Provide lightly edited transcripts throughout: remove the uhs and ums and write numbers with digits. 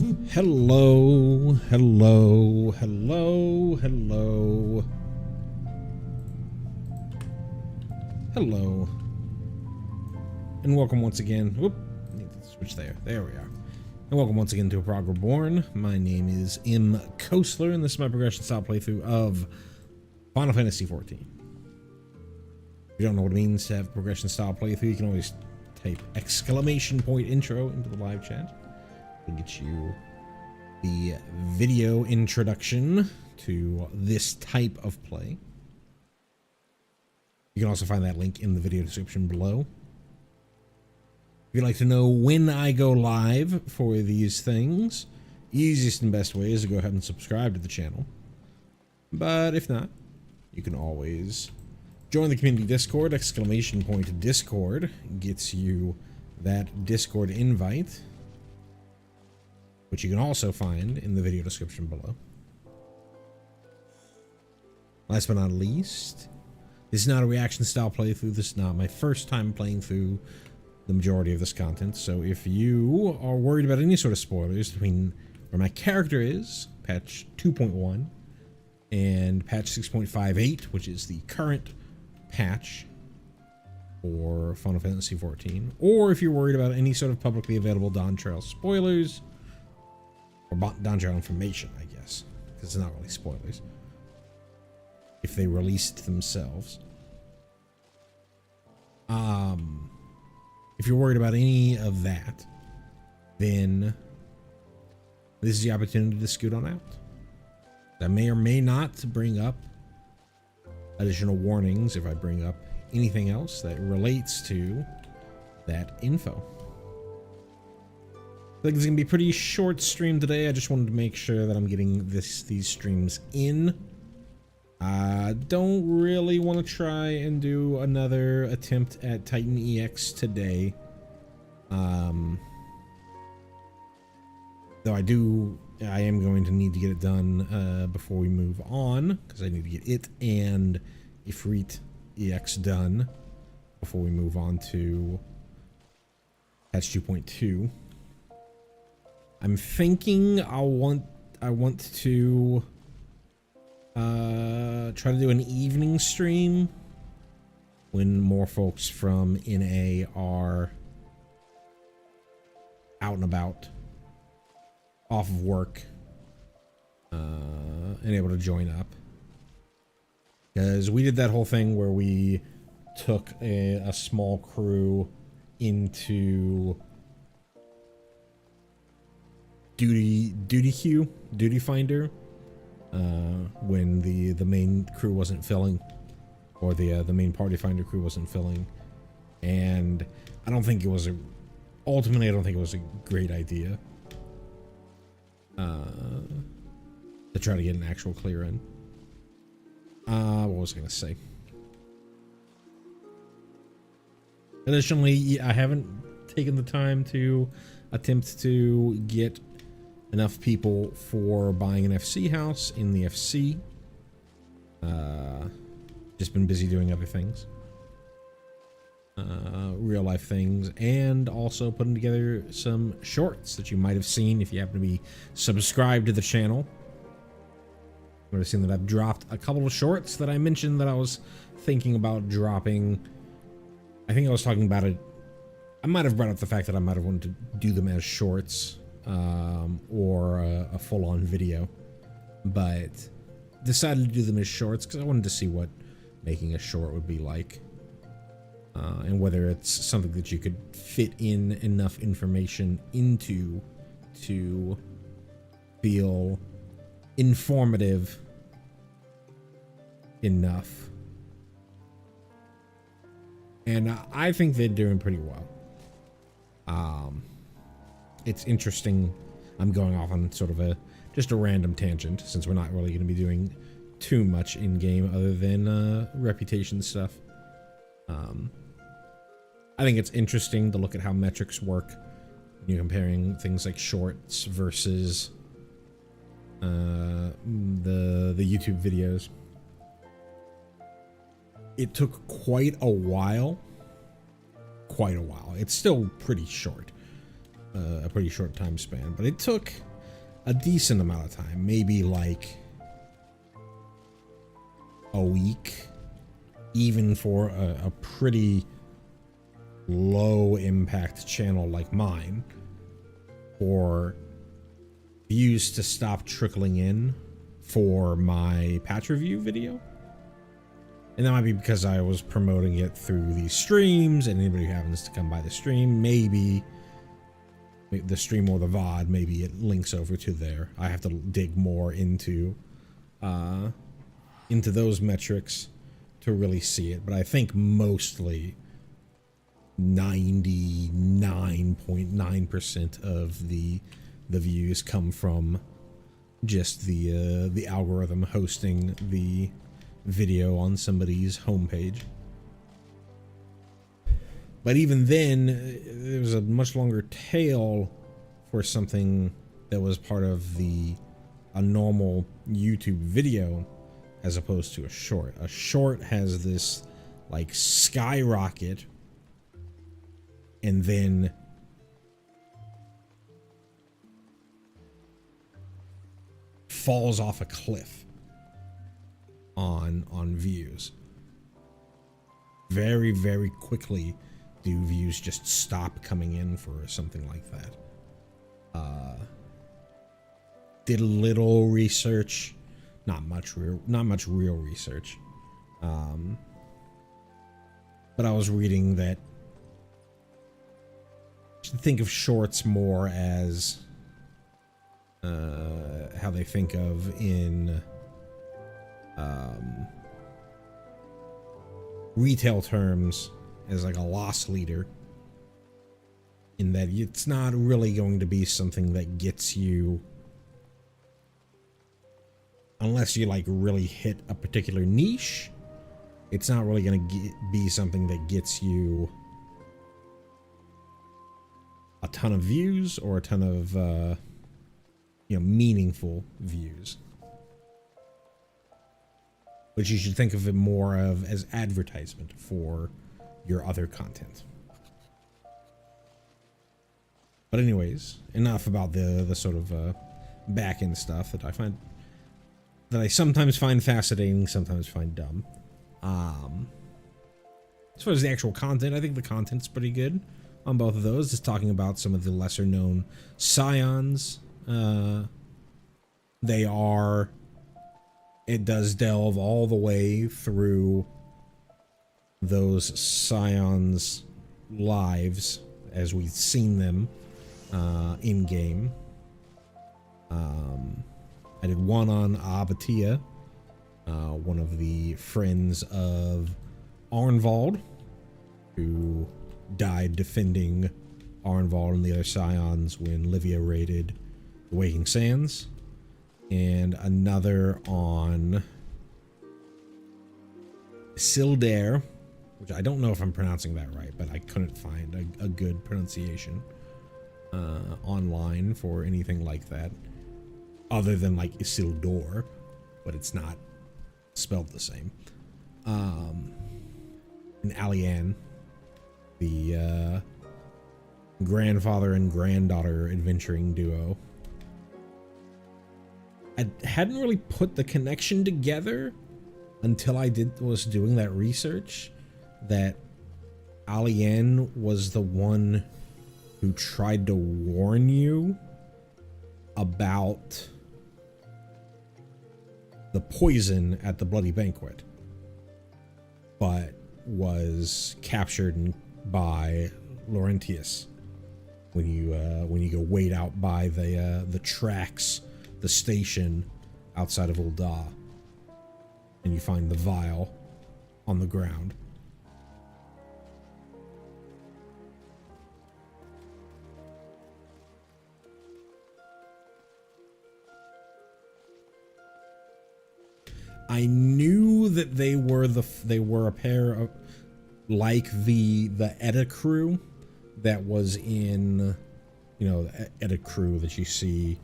Hello, hello, hello, hello. Hello. And welcome once again. Whoop, need to switch there. There we are. And welcome once again to a Prog Reborn. My name is M. Kostler, and this is my progression style playthrough of Final Fantasy XIV. If you don't know what it means to have a progression style playthrough, you can always type !intro into the live chat. We'll get you the video introduction to this type of play. You can also find that link in the video description below. If you'd like to know when I go live for these things, easiest and best way is to go ahead and subscribe to the channel. But if not, you can always join the community Discord. !Discord gets you that Discord invite, which you can also find in the video description below. Last but not least, this is not a reaction style playthrough. This is not my first time playing through the majority of this content. So if you are worried about any sort of spoilers between where my character is, patch 2.1, and patch 6.58, which is the current patch for Final Fantasy XIV, or if you're worried about any sort of publicly available Dawn Trail spoilers, or Dawn Trail information, I guess, because it's not really spoilers, if they released themselves. If you're worried about any of that, then this is the opportunity to scoot on out. I may or may not bring up additional warnings if I bring up anything else that relates to that info. I think it's gonna be a pretty short stream today. I just wanted to make sure that I'm getting these streams in. I don't really want to try and do another attempt at Titan EX today. Though I am going to need to get it done before we move on, because I need to get it and Ifrit EX done before we move on to patch 2.2. I'm thinking I want to try to do an evening stream when more folks from NA are out and about, off of work, and able to join up. Because we did that whole thing where we took a small crew into duty finder, when the main crew wasn't filling, or the main party finder crew wasn't filling, and I don't think it was ultimately I don't think it was a great idea to try to get an actual clear in. What was I gonna say? Additionally, I haven't taken the time to attempt to get enough people for buying an FC house in the FC. Just been busy doing other things, real life things, and also putting together some shorts that you might have seen if you happen to be subscribed to the channel. You might have seen that I've dropped a couple of shorts that I mentioned that I was thinking about dropping. I think I was talking about it. I might have brought up the fact that I might have wanted to do them as shorts, or a full-on video, but decided to do them as shorts because I wanted to see what making a short would be like, and whether it's something that you could fit in enough information into to feel informative enough. And I think they're doing pretty well. It's interesting. I'm going off on sort of just a random tangent, since we're not really going to be doing too much in game other than reputation stuff. I think it's interesting to look at how metrics work when you're comparing things like shorts versus the YouTube videos. It took quite a while. It's still pretty short. A pretty short time span, but it took a decent amount of time, maybe like a week, even for a pretty low impact channel like mine, for views to stop trickling in for my patch review video. And that might be because I was promoting it through these streams, and anybody who happens to come by the stream, maybe the stream or the VOD, maybe it links over to there. I have to dig more into those metrics to really see it, but I think mostly 99.9% of the views come from just the algorithm hosting the video on somebody's homepage. But even then, there was a much longer tail for something that was part of a normal YouTube video as opposed to a short. A short has this like skyrocket and then falls off a cliff on views. Very, very quickly do views just stop coming in for something like that. Did a little research, not much real research. But I was reading that you should think of shorts more as how they think of in retail terms as like a loss leader, in that it's not really going to be something that gets you, unless you like really hit a particular niche, it's not really going to be something that gets you a ton of views or a ton of meaningful views. But you should think of it more as advertisement for your other content. But anyways, enough about the sort of back end stuff that I sometimes find fascinating, sometimes find dumb. As far as the actual content, I think the content's pretty good on both of those. Just talking about some of the lesser known scions. It does delve all the way through those scions' lives as we've seen them in game. I did one on Abatia, one of the friends of Arnvald, who died defending Arnvald and the other scions when Livia raided the Waking Sands, and another on Sildair, which I don't know if I'm pronouncing that right, but I couldn't find a good pronunciation online for anything like that, other than like Isildur, but it's not spelled the same. And Alianne, the grandfather and granddaughter adventuring duo. I hadn't really put the connection together until I was doing that research, that Alianne was the one who tried to warn you about the poison at the Bloody Banquet, but was captured by Laurentius when you go wait out by the tracks, the station outside of Ul'dah, and you find the vial on the ground. I knew that they were a pair of, like the Edda crew that was in, the Edda crew that you see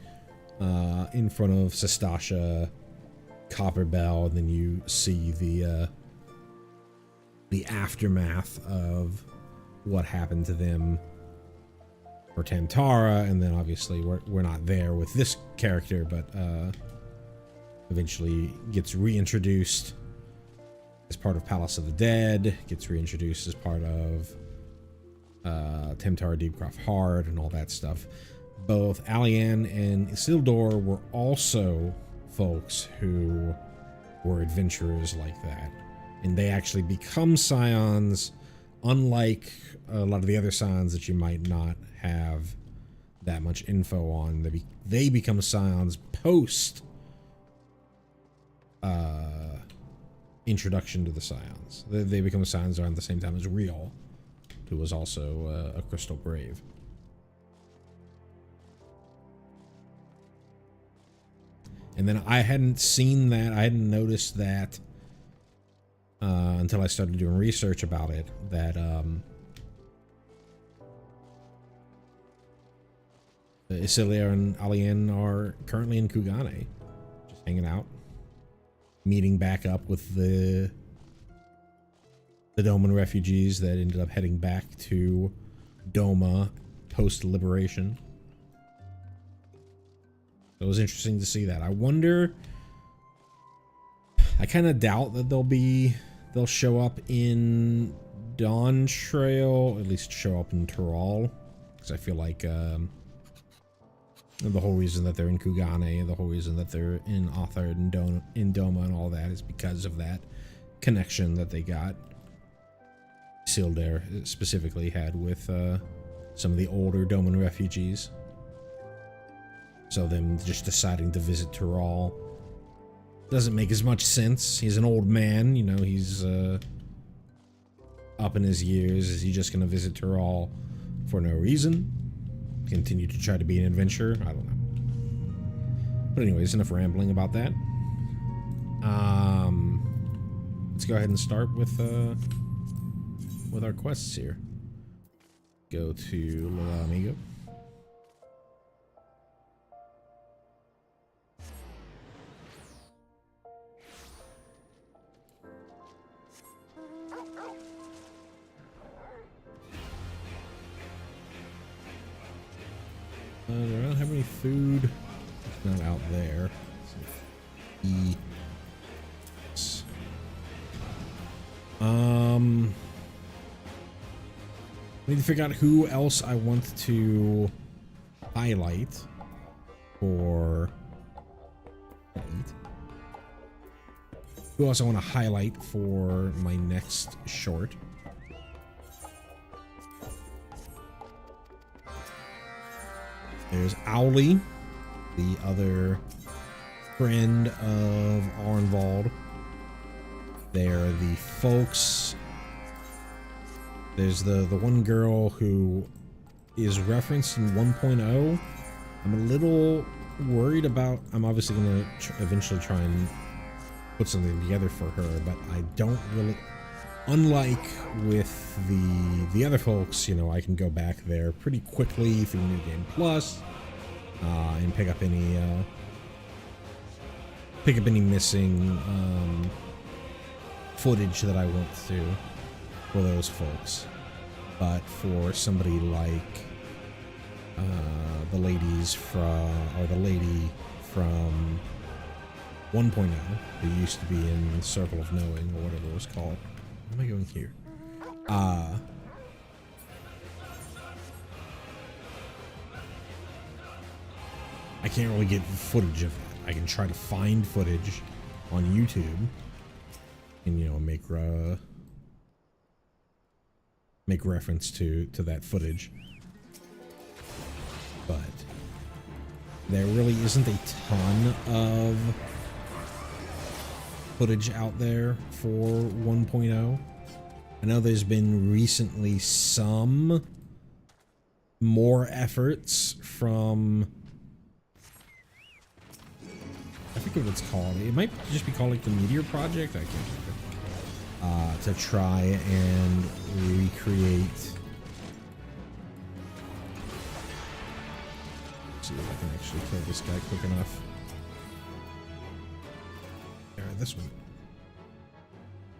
in front of Sestasha, Copperbell, and then you see the aftermath of what happened to them or Tamtara, and then obviously we're not there with this character, but eventually gets reintroduced as part of Palace of the Dead, gets reintroduced as part of Tamtara Deepcroft Hard and all that stuff. Both Alian and Isildur were also folks who were adventurers like that, and they actually become scions, unlike a lot of the other scions that you might not have that much info on. They become scions post introduction to the scions. They become scions around the same time as Riol, who was also a Crystal Brave. And then I hadn't seen that, I hadn't noticed that until I started doing research about it, that Isildur and Alian are currently in Kugane, just hanging out, meeting back up with the Doman refugees that ended up heading back to Doma post-liberation. So it was interesting to see that. I wonder, I kind of doubt that they'll show up in Dawn Trail, at least show up in Tural, because I feel like the whole reason that they're in Kugane and the whole reason that they're in Authard and Doma and all that is because of that connection that they got. Isildur specifically had with some of the older Doman refugees. So them just deciding to visit Tural doesn't make as much sense. He's an old man, you know, he's up in his years. Is he just going to visit Tural for no reason? Continue to try to be an adventurer? I don't know. But anyways, enough rambling about that. Let's go ahead and start with our quests here. Go to Little Amigo. I don't have any food. It's not out there. I need to figure out who else I want to highlight for who else I want to highlight for my next short. There's Owly, the other friend of Arnvald. They're the folks. There's the one girl who is referenced in 1.0. I'm a little worried about. I'm obviously going to eventually try and put something together for her, but I don't really. Unlike with the other folks, you know, I can go back there pretty quickly through New Game Plus and pick up any missing footage that I want to for those folks. But for somebody like the lady from 1.0 who used to be in Circle of Knowing or whatever it was called. Where am I going here? I can't really get footage of that. I can try to find footage on YouTube and, you know, make reference to that footage. But there really isn't a ton of footage out there for 1.0. I know there's been recently some more efforts from, I forget what it's called. It might just be called like the Meteor Project. I can't remember. To try and recreate. Let's see if I can actually kill this guy quick enough. There, this one.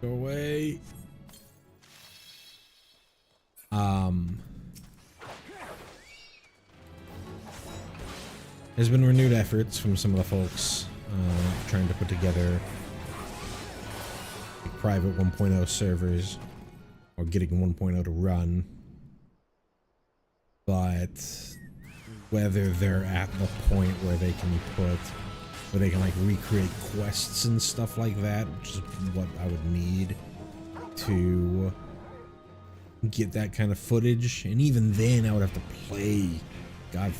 Go away. There's been renewed efforts from some of the folks trying to put together like private 1.0 servers or getting 1.0 to run, but whether they're at the point where they can like recreate quests and stuff like that, which is what I would need to get that kind of footage. And even then I would have to play, God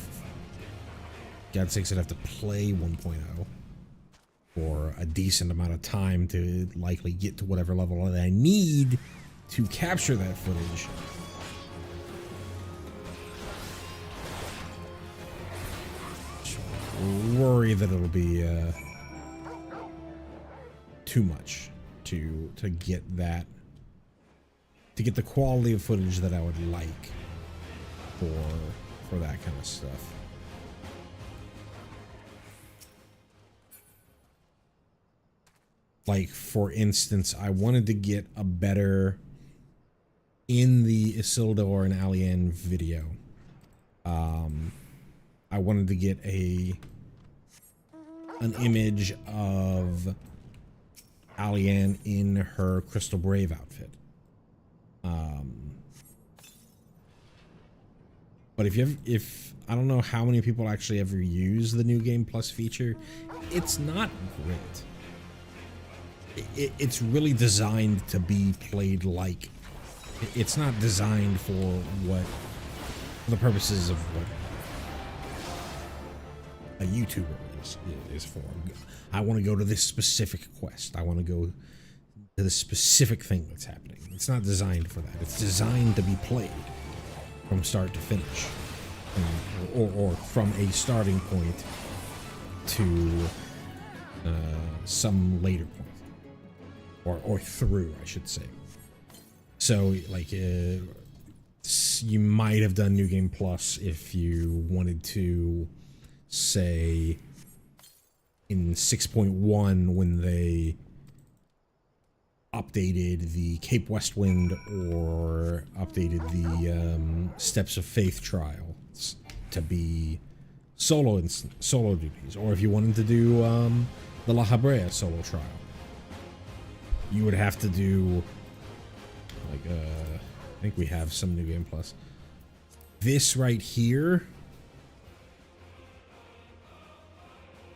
sakes, I'd have to play 1.0 for a decent amount of time to likely get to whatever level that I need to capture that footage. Worry that it'll be too much to get that, to get the quality of footage that I would like for that kind of stuff. Like, for instance, I wanted to get a better, in the Isildur and Alien video, I wanted to get an image of Alien in her Crystal Brave outfit. But if I don't know how many people actually ever use the New Game Plus feature, it's not great. It's really designed to be played like, it's not designed for the purposes of what a YouTuber is for. I want to go to this specific quest. I want to go to the specific thing that's happening. It's not designed for that. It's designed to be played from start to finish, or from a starting point to some later point. Or through, I should say. So, like, you might have done New Game Plus if you wanted to, say, in 6.1 when they updated the Cape Westwind or updated the Steps of Faith trials to be solo duties, or if you wanted to do the La Habrea solo trial. You would have to do, like, I think we have some New Game Plus. This right here,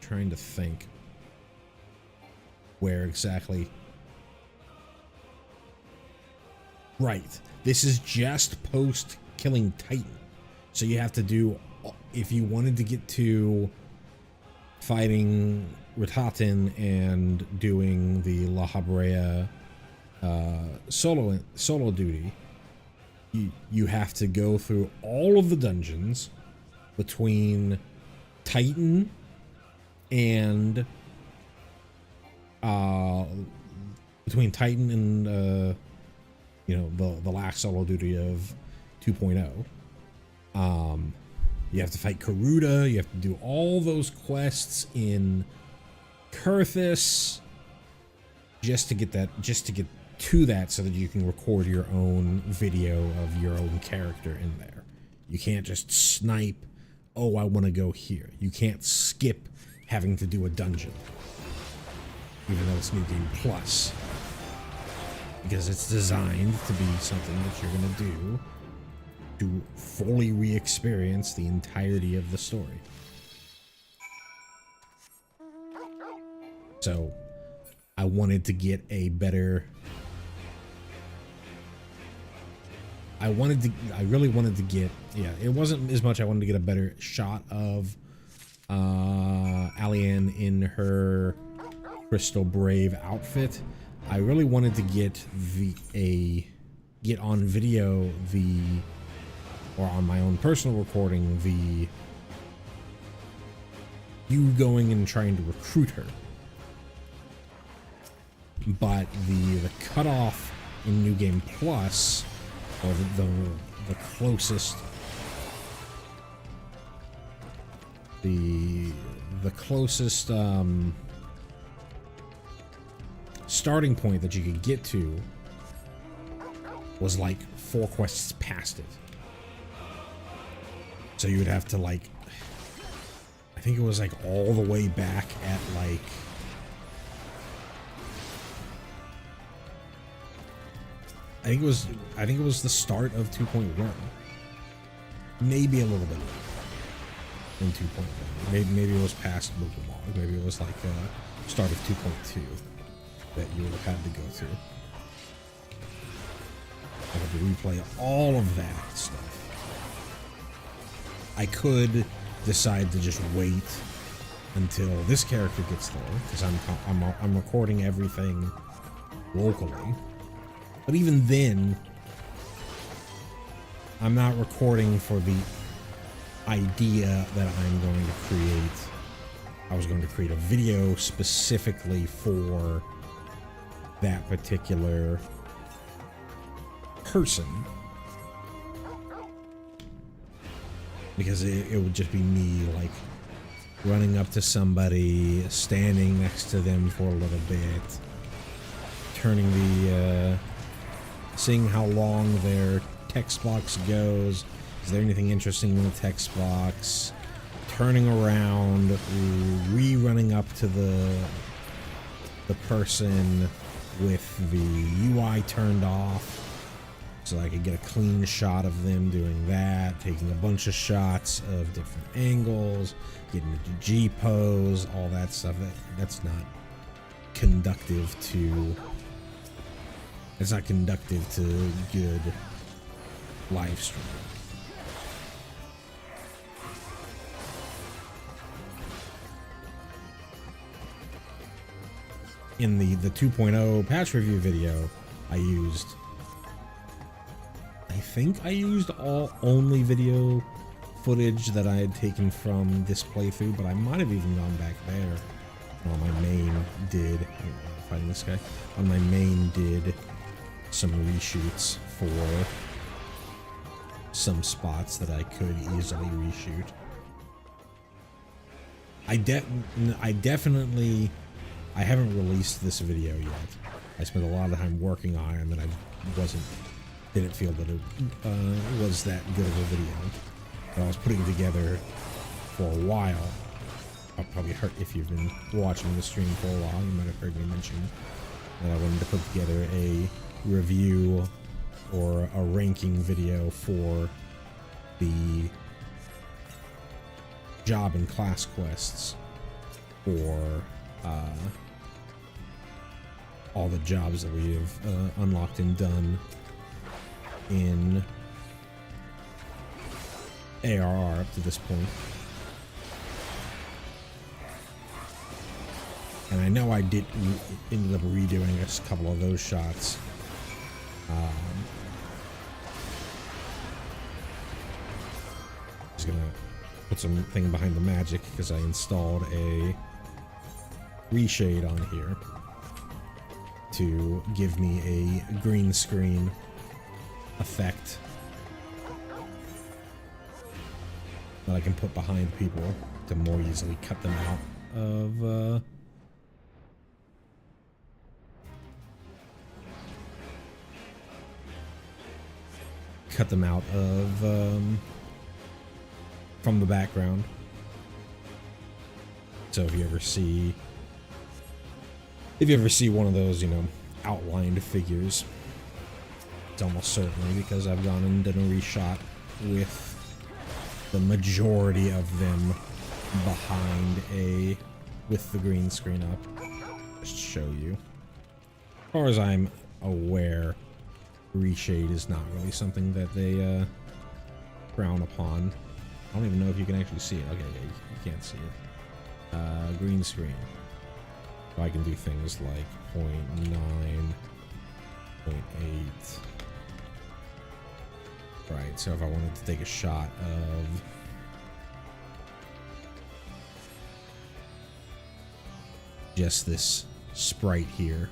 trying to think where exactly. Right, this is just post killing Titan. So you have to do, if you wanted to get to fighting Ratatin and doing the La Habrea solo duty, you have to go through all of the dungeons between Titan and the last solo duty of 2.0. You have to fight Karuta. You have to do all those quests in Kurthis just to get to that, so that you can record your own video of your own character in there. You can't just snipe, oh, I want to go here. You can't skip having to do a dungeon, even though it's New Game Plus, because it's designed to be something that you're going to do to fully re-experience the entirety of the story. So I wanted to get a better, I really wanted to get, it wasn't as much I wanted to get a better shot of Alien in her Crystal Brave outfit. I really wanted to get on video or on my own personal recording, you going and trying to recruit her. But the cutoff in New Game Plus, or the closest, the closest starting point that you could get to was like 4 quests past it. So you would have to, like, I think it was like all the way back at like I think it was the start of 2.1. Maybe a little bit later in 2.1. Maybe it was past Mobile Log. Maybe it was like start of 2.2 that you would have had to go through. I had to replay all of that stuff. I could decide to just wait until this character gets there, because I'm recording everything locally. But even then, I'm not recording for the idea that I'm going to create. I was going to create a video specifically for that particular person, because it would just be me like running up to somebody, standing next to them for a little bit, turning the seeing how long their text box goes. Is there anything interesting in the text box? Turning around, rerunning up to the person with the UI turned off, so I could get a clean shot of them doing that, taking a bunch of shots of different angles, getting into G pose, all that stuff. That's not conductive to. It's not conductive to good live streaming. In the 2.0 patch review video, I think I used only video footage that I had taken from this playthrough, but I might have even gone back there. On my main did, fighting this guy, on my main did some reshoots for some spots that I could easily reshoot. I definitely, I haven't released this video yet. I spent a lot of time working on it, and then I didn't feel that it was that good of a video. But I was putting together for a while. I'll probably heard, if you've been watching the stream for a while, you might have heard me mention that I wanted to put together a review or a ranking video for the job and class quests for all the jobs that we have unlocked and done in ARR up to this point. And I know I ended up redoing a couple of those shots. Just gonna put something behind the magic because I installed a reshade on here to give me a green screen effect that I can put behind people to more easily cut them out of from the background. So if you ever see one of those, outlined figures, it's almost certainly because I've gone and done a reshot with the majority of them behind with the green screen up. Just to show you. As far as I'm aware, reshade is not really something that they frown upon. I don't even know if you can actually see it. Okay, yeah, you can't see it. Green screen. So I can do things like 0.9, 0.8. Right, so if I wanted to take a shot of just this sprite here,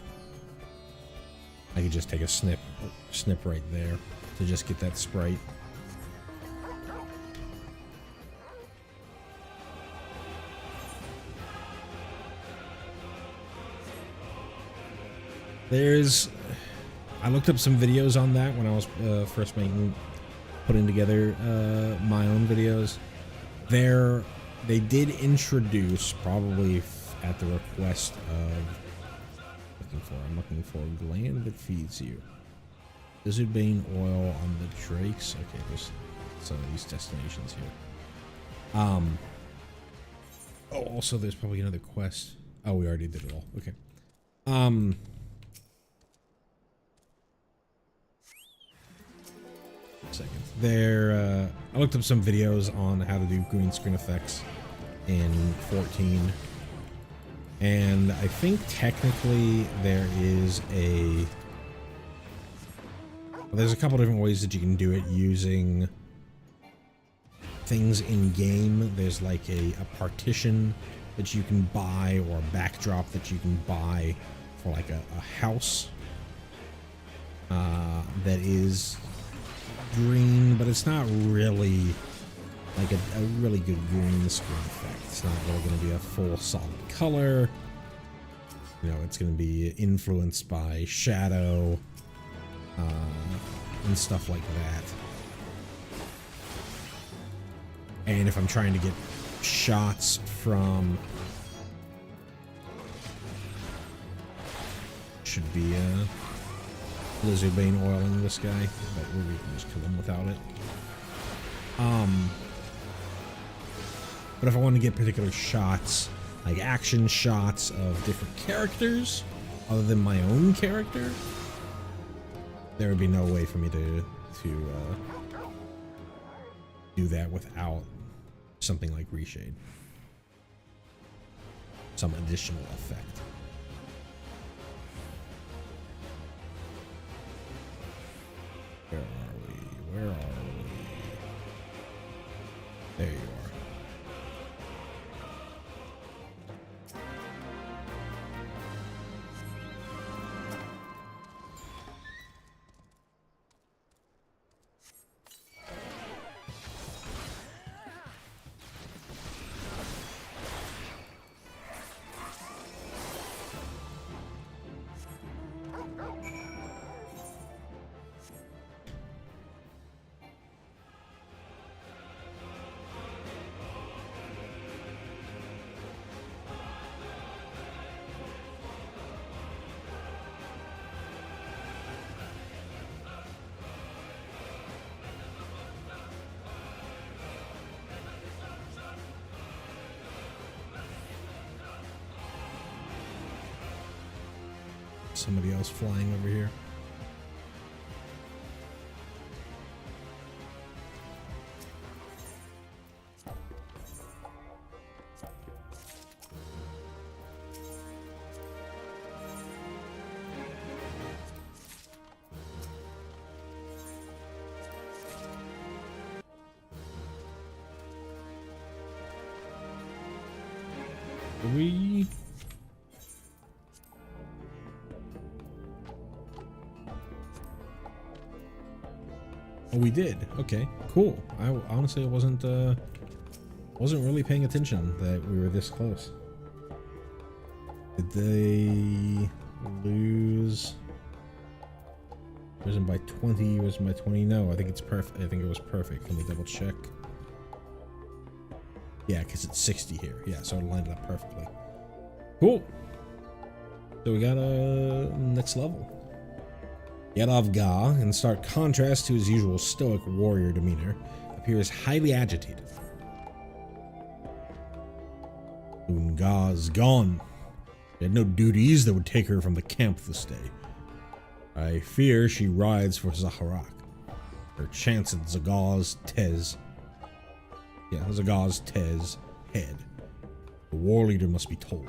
I could just take a snip right there to just get that sprite. I looked up some videos on that when I was first putting together my own videos. There they did introduce, probably at the request of, I'm looking for a gland that feeds you. Lizard bane oil on the drakes. Okay, there's some of these destinations here. Oh, also there's probably another quest. Oh, we already did it all. Okay. Second. There, I looked up some videos on how to do green screen effects in 14. And I think technically there's a couple different ways that you can do it using things in game. There's like a partition that you can buy, or a backdrop that you can buy for like a house that is green, but it's not really like a really good green screen effect. It's not really going to be a full solid color. You know, it's going to be influenced by shadow and stuff like that. And if I'm trying to get shots from, should be lizard bane oiling this guy, but we can just kill him without it. But if I want to get particular shots, like action shots of different characters other than my own character, there would be no way for me to do that without something like reshade, some additional effect. Where are we? Where are we? There you are. Somebody else flying over here. We Oh, we did. Okay, cool. I honestly wasn't really paying attention that we were this close. Did they lose? Risen by 20, risen by 20. No, I think it's perfect. I think it was perfect. Let me double check. Yeah, because it's 60 here. Yeah, so it lined up perfectly. Cool. So we got a next level. Yadavga, in stark contrast to his usual stoic warrior demeanor, appears highly agitated. Unga's gone. She had no duties that would take her from the camp this day. I fear she rides for Zaharak. Her chance at Zagaz's head. The war leader must be told.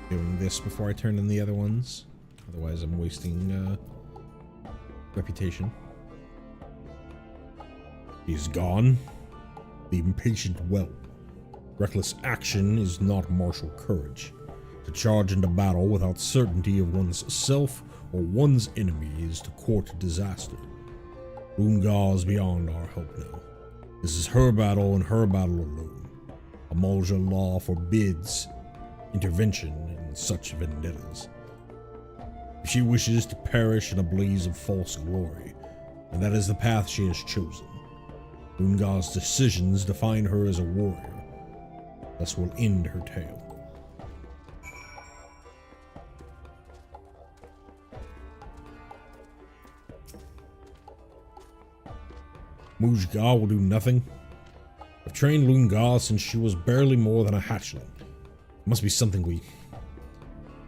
Doing this before I turn in the other ones. Otherwise I'm wasting reputation. He's gone. The impatient whelp. Reckless action is not martial courage. To charge into battle without certainty of one's self or one's enemy is to court disaster. Ungar is beyond our help now. This is her battle and her battle alone. Amalja law forbids intervention in such vendettas. If she wishes to perish in a blaze of false glory, and that is the path she has chosen. Lungar's decisions define her as a warrior. Thus will end her tale. Mujgar will do nothing. I've trained Lungar since she was barely more than a hatchling. It must be something we...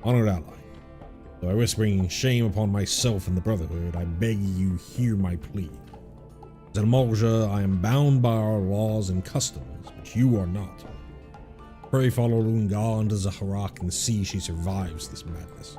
Honored ally. Though I risk bringing shame upon myself and the Brotherhood, I beg you hear my plea. As an Amalja, I am bound by our laws and customs, but you are not. Pray follow Lungar into Zaharak and see she survives this madness.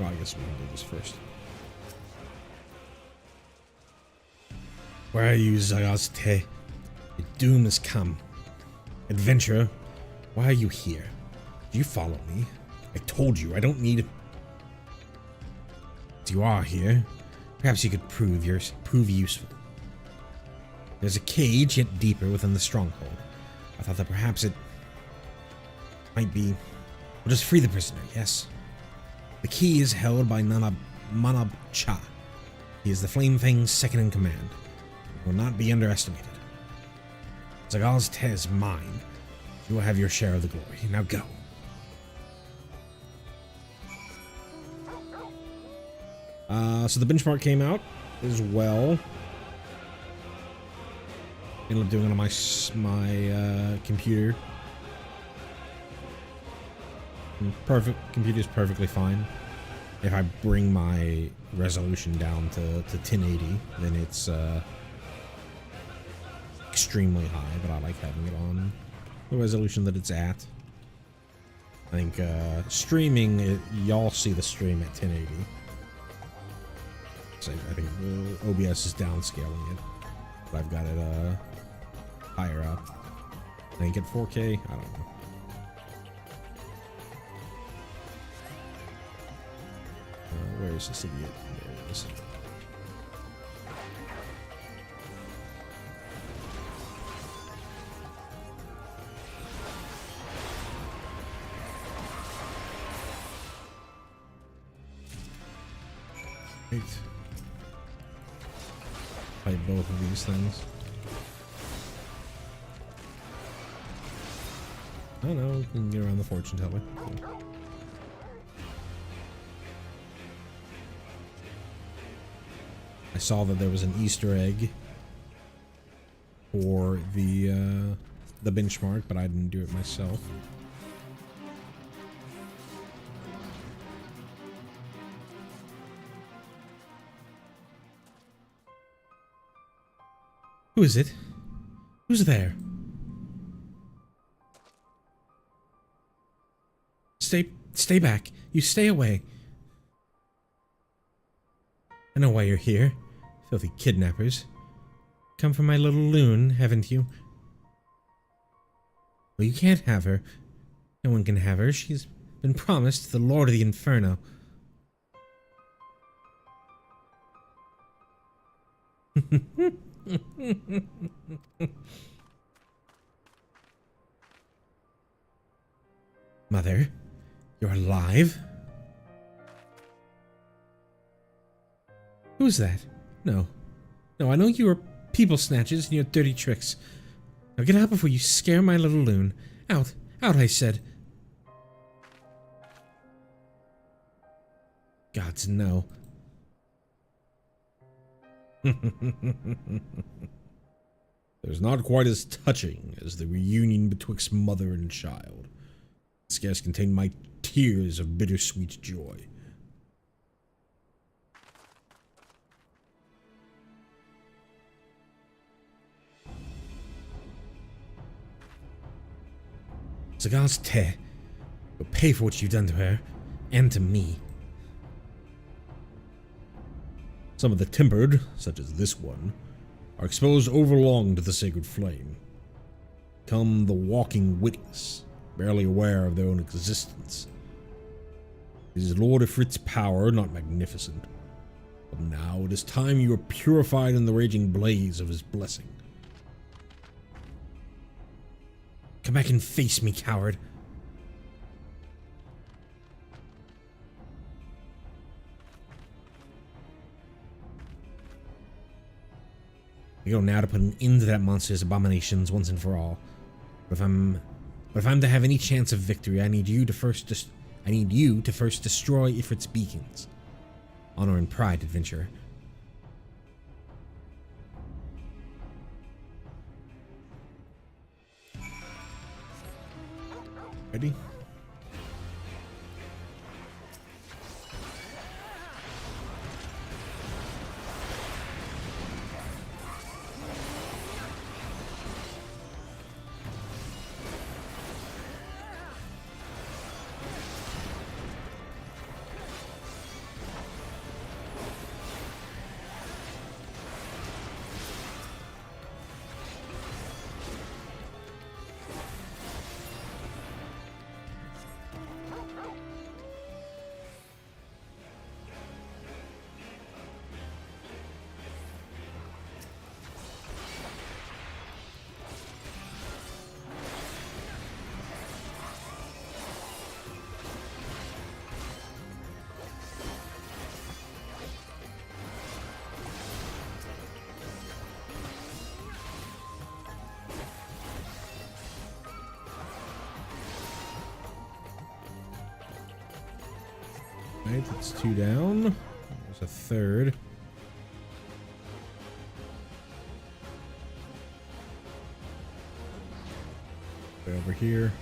Well, I guess we can do this first. Where are you, Zagazte? Your doom has come. Adventurer, why are you here? Do you follow me? I told you, I don't need... As you are here, perhaps you could prove useful. There's a cage yet deeper within the stronghold. I thought that perhaps it might be... We'll just free the prisoner, yes? The key is held by Manab Cha. He is the Flame Fang's second in command. He will not be underestimated. Zagazte is mine. You will have your share of the glory. Now go. So the benchmark came out as well. Ended up doing it on my computer. Computer's perfectly fine. If I bring my resolution down to 1080, then it's extremely high, but I like having it on the resolution that it's at. I think streaming, y'all see the stream at 1080. So I think OBS is downscaling it, but I've got it higher up. I think at 4K, I don't know. Where is this idiot? There it is. Right. Fight both of these things. Oh no, we can get around the fortune teller. Cool. I saw that there was an Easter egg for the benchmark, but I didn't do it myself. Who is it? Who's there? Stay back. You stay away. I know why you're here. Filthy kidnappers. Come for my little loon, haven't you? Well, you can't have her. No one can have her. She's been promised to the Lord of the Inferno. Mother, you're alive? Who's that? No, I know you are people snatchers and your dirty tricks. Now get out before you scare my little loon. Out, I said. Gods, no. There's not quite as touching as the reunion betwixt mother and child. It scarce contained my tears of bittersweet joy. Zagazte will pay for what you've done to her, and to me. Some of the tempered, such as this one, are exposed overlong to the sacred flame. Become the walking witness, barely aware of their own existence. It is Lord Ifrit's power, not magnificent. But now it is time you are purified in the raging blaze of his blessing. Come back and face me, coward. We go now to put an end to that monster's abominations once and for all. But if I'm to have any chance of victory, I need you to first destroy Ifrit's beacons. Honor and pride, adventurer. Ready? Right, that's 2 down. There's a third. Over here.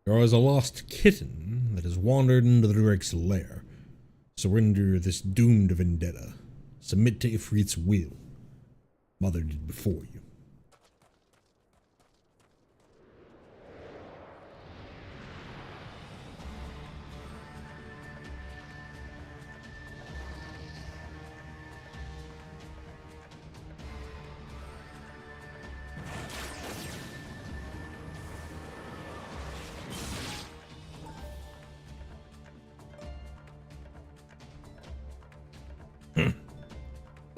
There is a lost kitten that has wandered into the Drake's lair. Surrender this doomed vendetta. Submit to Ifrit's will. Mother did before you.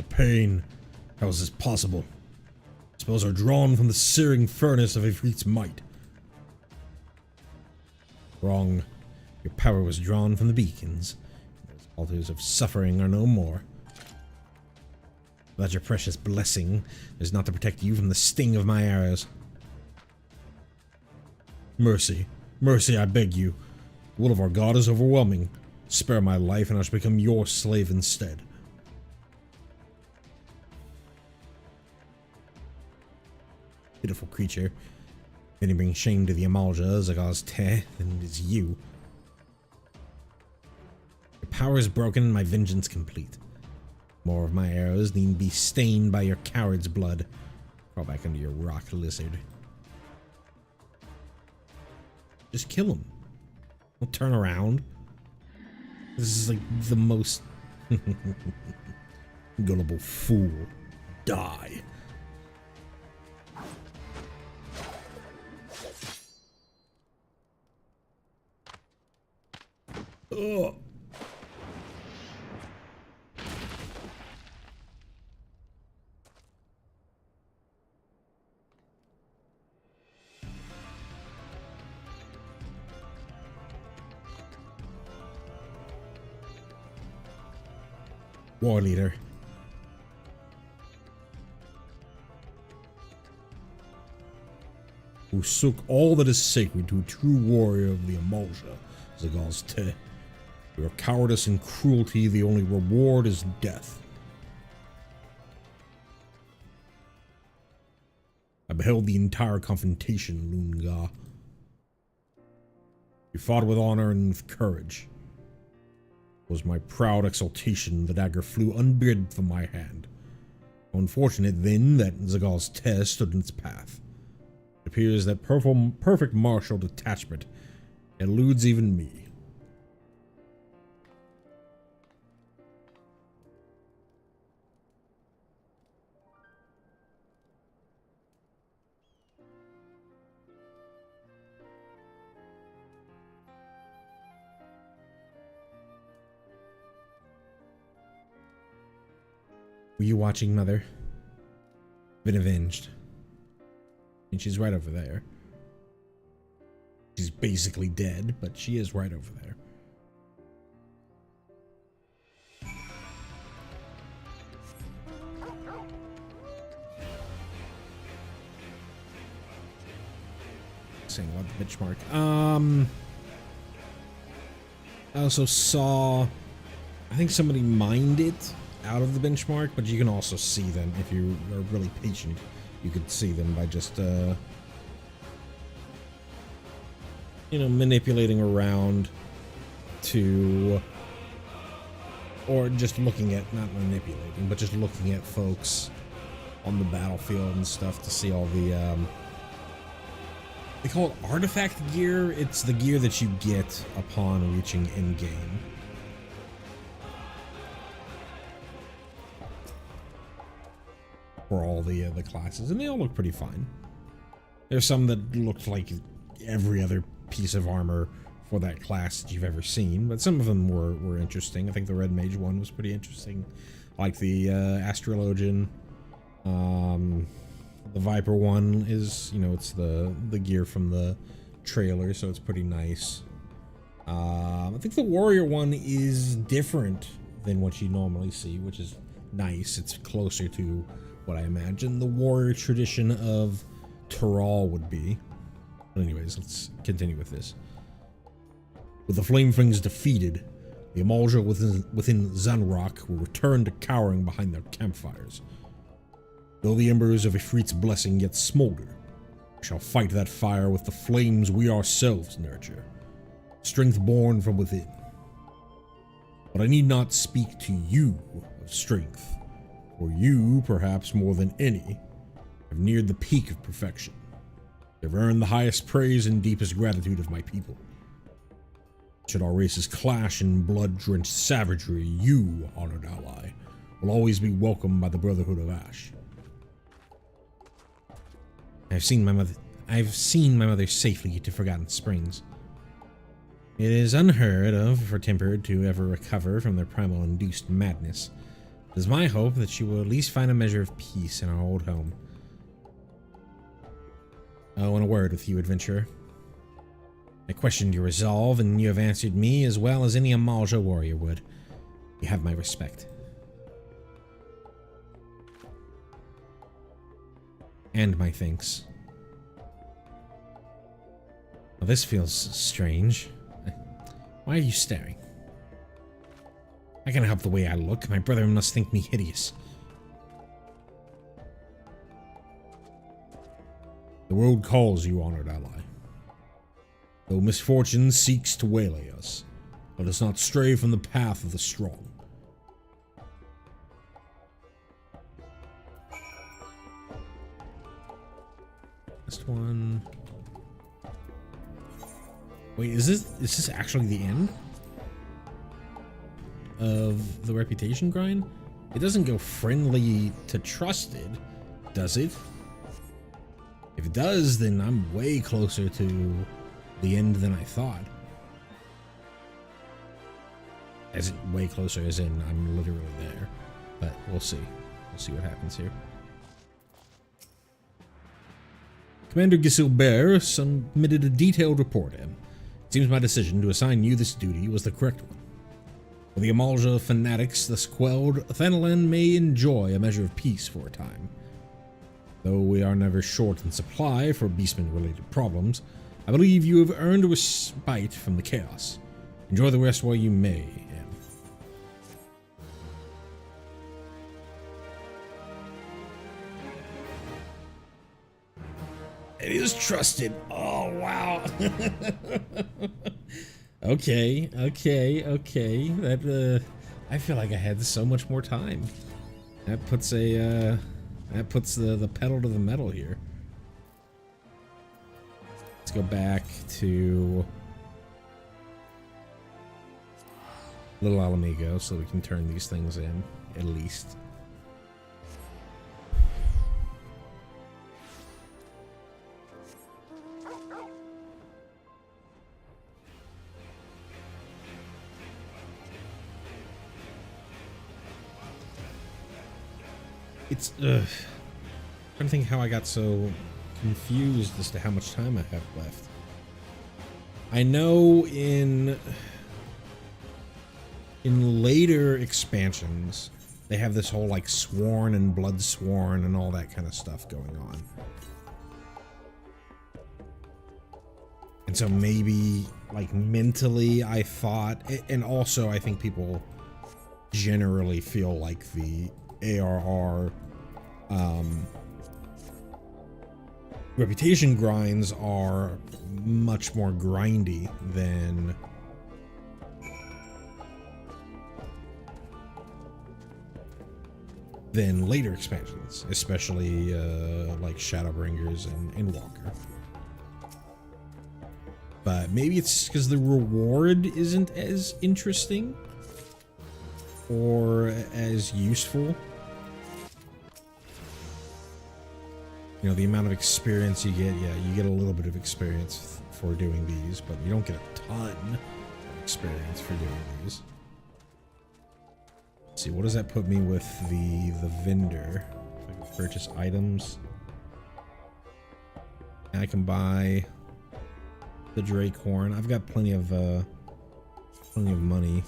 Pain. How is this possible? Spells are drawn from the searing furnace of Ifrit's might. Wrong. Your power was drawn from the beacons. Those altars of suffering are no more. Without your precious blessing, it is not to protect you from the sting of my arrows. Mercy. Mercy, I beg you. The will of our God is overwhelming. Spare my life and I shall become your slave instead. Pitiful creature. If any brings shame to the Amalja, Zagar's Te, then it is you. Your power is broken and my vengeance complete. More of my arrows need be stained by your coward's blood. Crawl back under your rock lizard. Just kill him. Don't turn around. This is like the most gullible fool. Die. Ugh. War leader. forsook all that is sacred to a true warrior of the Amalja, Zagal's Te. For your cowardice and cruelty, the only reward is death. I beheld the entire confrontation, Lunga. You fought with honor and with courage. It was my proud exultation the dagger flew unbid from my hand. Unfortunate then that Zagal's Te stood in its path. It appears that perfect martial detachment eludes even me. Were you watching, Mother? Been avenged. And she's right over there. She's basically dead, but she is right over there. Saying about the benchmark. I also saw, I think somebody mined it out of the benchmark, but you can also see them if you are really patient. You could see them by just manipulating around to, or just looking at, not manipulating, but just looking at folks on the battlefield and stuff to see all the they call it artifact gear. It's the gear that you get upon reaching endgame. For all the classes, and they all look pretty fine. There's some that looked like every other piece of armor for that class that you've ever seen, but some of them were interesting. I think the Red Mage one was pretty interesting. Like the Astrologian. The Viper one is, it's the gear from the trailer, so it's pretty nice. I think the Warrior one is different than what you normally see, which is nice. It's closer to what I imagine the warrior tradition of Tural would be. But anyways, let's continue with this. With the Flamefrings defeated, the Amalja within Zanrock will return to cowering behind their campfires. Though the embers of Ifrit's blessing yet smolder, we shall fight that fire with the flames we ourselves nurture, strength born from within. But I need not speak to you of strength. For you, perhaps more than any, have neared the peak of perfection. You have earned the highest praise and deepest gratitude of my people. Should our races clash in blood-drenched savagery, you, honored ally, will always be welcomed by the Brotherhood of Ash. I've seen my mother safely to Forgotten Springs. It is unheard of for Tempered to ever recover from their primal-induced madness. It is my hope that she will at least find a measure of peace in our old home. I want a word with you, adventurer. I questioned your resolve, and you have answered me as well as any Amalja warrior would. You have my respect. And my thanks. Well, this feels strange. Why are you staring? I can't help the way I look. My brother must think me hideous. The road calls you, honored ally. Though misfortune seeks to waylay us, let us not stray from the path of the strong. Last one. Wait, is this actually the end of the reputation grind? It doesn't go friendly to trusted, does it? If it does, then I'm way closer to the end than I thought. As in, way closer as in I'm literally there. But we'll see. We'll see what happens here. Commander Gisilbert submitted a detailed report. It seems my decision to assign you this duty was the correct one. For the Amalja fanatics, the Squelled Thanalan may enjoy a measure of peace for a time. Though we are never short in supply for beastman-related problems, I believe you have earned a respite from the chaos. Enjoy the rest while you may. It is trusted. Oh, wow. Okay. That, I feel like I had so much more time. That puts the pedal to the metal here. Let's go back to Little Alamigo so we can turn these things in, at least. It's, trying to think how I got so confused as to how much time I have left. I know in later expansions, they have this whole like Sworn and Blood Sworn and all that kind of stuff going on. And so maybe like mentally I thought, and also I think people generally feel like the ARR reputation grinds are much more grindy than later expansions, especially like Shadowbringers and Walker. But maybe it's because the reward isn't as interesting or as useful. You know, the amount of experience you get, yeah, you get a little bit of experience for doing these, but you don't get a ton of experience for doing these. Let's see, what does that put me with the vendor? If I can purchase items. And I can buy the Drake horn. I've got plenty of money.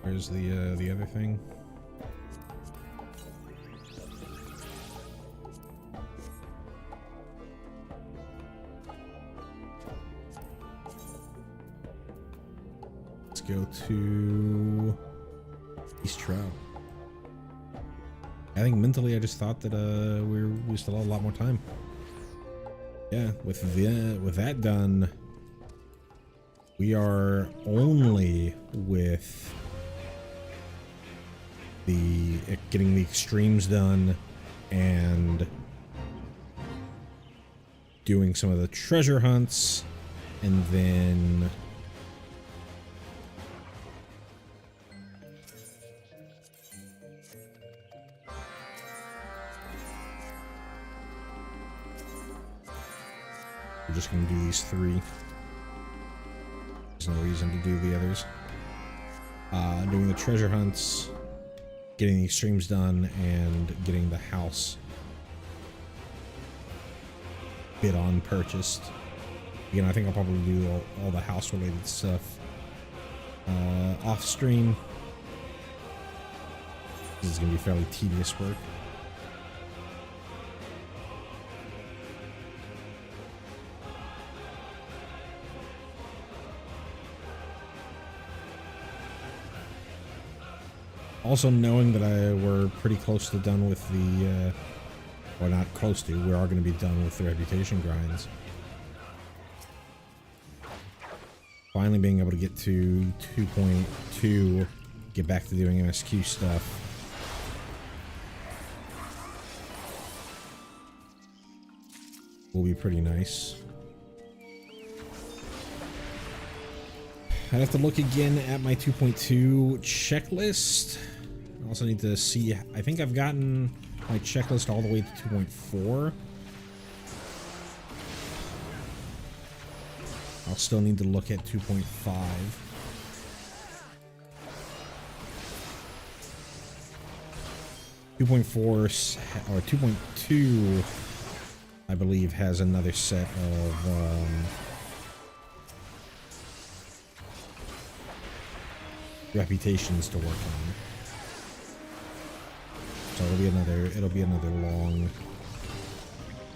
Where's the other thing? Let's go to East Trout. I think mentally I just thought that we still have a lot more time. Yeah, with that done, we are only with getting the extremes done and doing some of the treasure hunts, and then we're just gonna do these three. There's no reason to do the others. Doing the treasure hunts, getting the extremes done, and getting the house bid on purchased. Again, I think I'll probably do all the house related stuff off stream. This is gonna be fairly tedious work. Also, knowing that we're pretty close to done with the, or not close to, we are going to be done with the reputation grinds. Finally being able to get to 2.2, get back to doing MSQ stuff. Will be pretty nice. I'd have to look again at my 2.2 checklist. I also need to see, I think I've gotten my checklist all the way to 2.4. I'll still need to look at 2.5. 2.4 or 2.2, I believe, has another set of reputations to work on. So it'll be another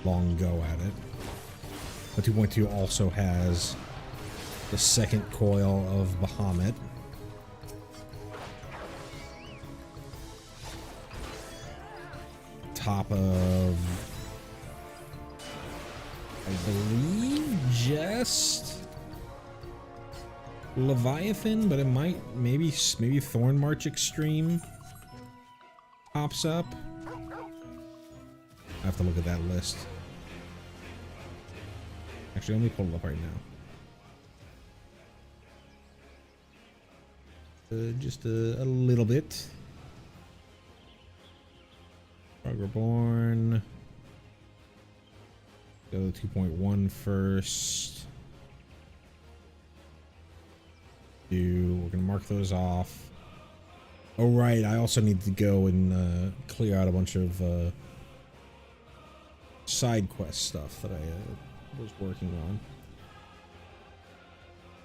long go at it. But 2.2 also has the second coil of Bahamut. Top of, I believe, just Leviathan, but it might maybe Thorn March Extreme pops up. I have to look at that list. Actually, let me pull it up right now. Just a little bit. Prog Reborn. Go to 2.1 first. We're gonna mark those off. Oh right, I also need to go and clear out a bunch of side quest stuff that I was working on.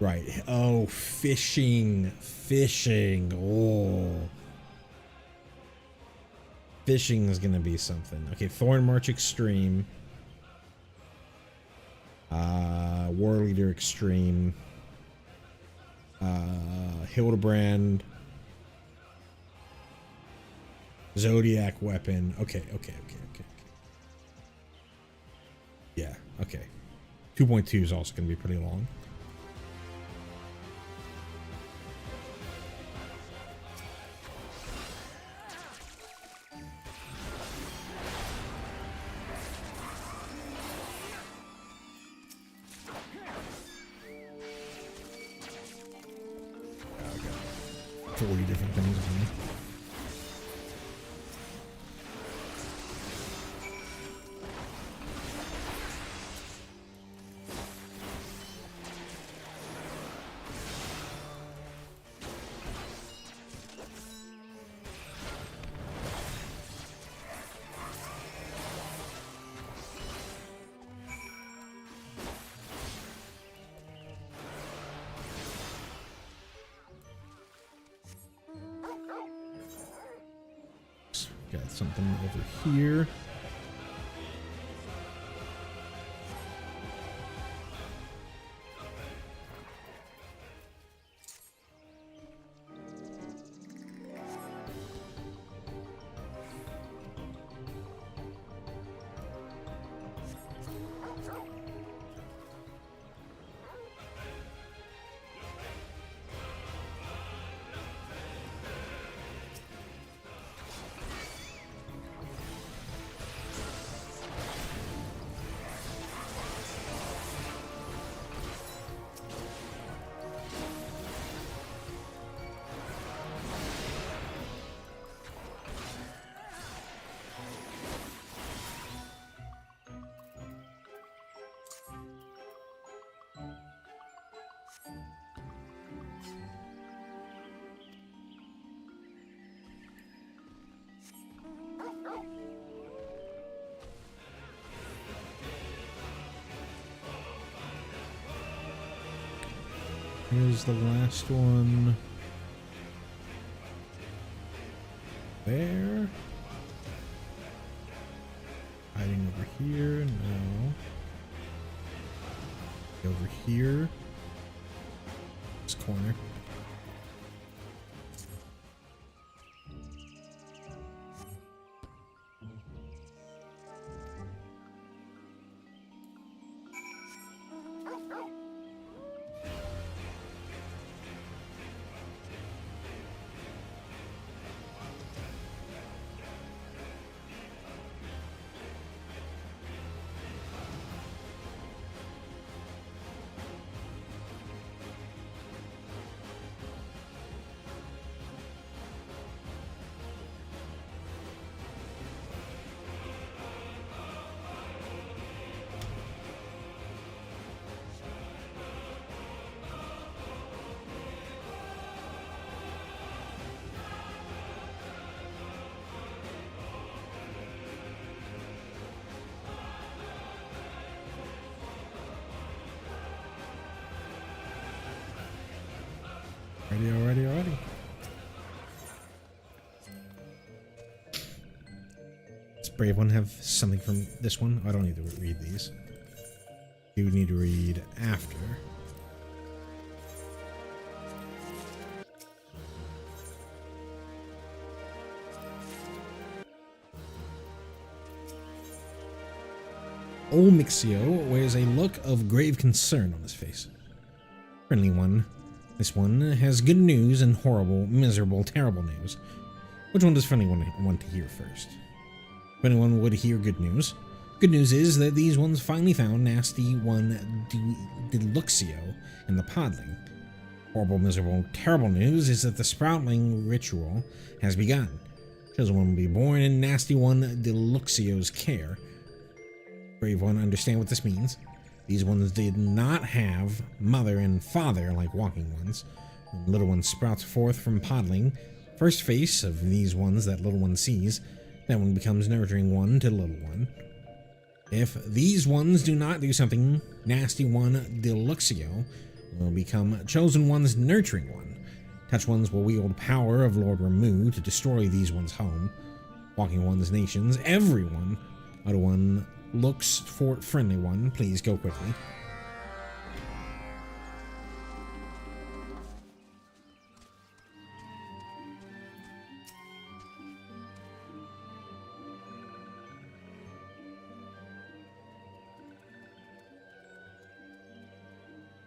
Right. Oh, fishing. Oh. Fishing is gonna be something. Okay, Thorn March Extreme. War Leader Extreme. Hildebrand. Zodiac Weapon. Okay. Yeah, okay. 2.2 is also gonna be pretty long. I got 40 different things on me. Got something over here. Here's the last one. There. Hiding over here. No. Over here. This corner. Alrighty. Brave One have something from this one? I don't need to read these. You need to read after. Old Mixio wears a look of grave concern on his face. Friendly One. This one has good news and horrible, miserable, terrible news. Which one does Friendly One want to hear first? Friendly One would hear good news. Good news is that these ones finally found Nasty One Deluxio in the podling. Horrible, miserable, terrible news is that the Sproutling ritual has begun. Chosen One will be born in Nasty One Deluxio's care. Brave One understand what this means. These ones did not have mother and father like walking ones. When little one sprouts forth from podling, first face of these ones that little one sees, that one becomes nurturing one to little one. If these ones do not do something, Nasty One Deluxio will become Chosen One's nurturing one. Touch ones will wield power of Lord Ramu to destroy these ones' home. Walking one's nations, everyone. Other one looks for Friendly One. Please go quickly.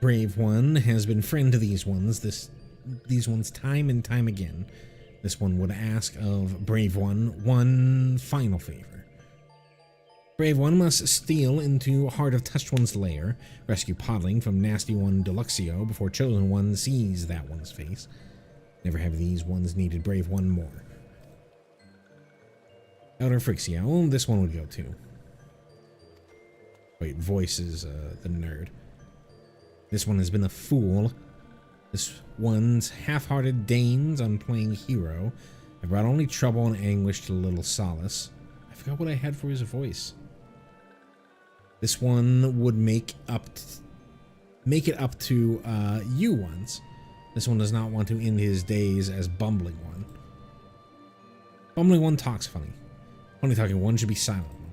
Brave One has been friend to these ones. These ones time and time again. This one would ask of Brave One one final favor. Brave One must steal into Heart of Touched One's lair, rescue Podling from Nasty One Deluxio before Chosen One sees that one's face. Never have these ones needed Brave One more. Elder Frixio, this one would go too. Wait, Voice is the nerd. This one has been a fool. This one's half-hearted Danes on playing hero have brought only trouble and anguish to little Solace. I forgot what I had for his voice. This one would make it up to you ones. This one does not want to end his days as Bumbling One. Bumbling One talks funny. Funny talking one should be silent one.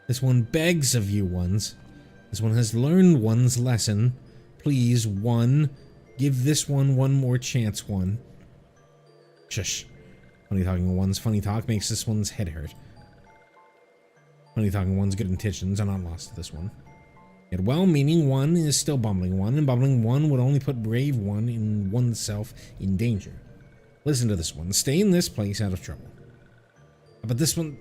This one begs of you ones. This one has learned one's lesson. Please, one, give this one more chance, one. Shush. Funny talking one's funny talk makes this one's head hurt. Funny talking one's good intentions are not lost to this one. Yet well-meaning one is still Bumbling One, and Bumbling One would only put Brave One in oneself in danger. Listen to this one. Stay in this place out of trouble. But this one...